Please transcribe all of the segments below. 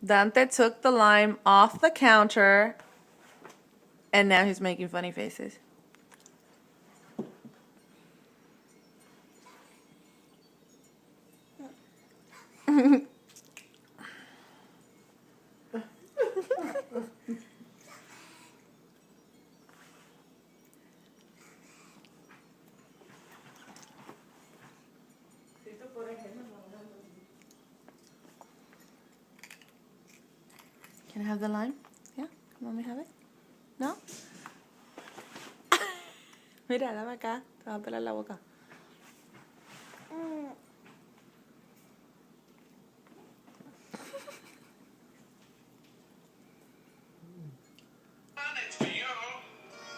Dante took the lime off the counter, and now he's making funny faces. Can I have the lime? Yeah? Let me have it? No? Mira, dame acá. Te va a pelar la boca.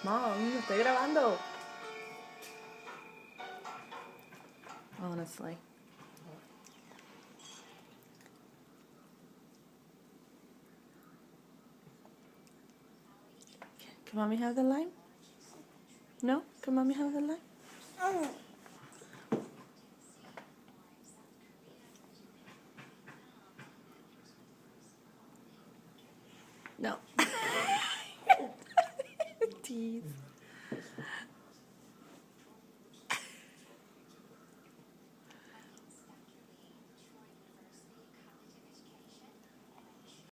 Mom, estoy grabando. Honestly. Can mommy have the lime? No? Can mommy have the lime? No. Tease.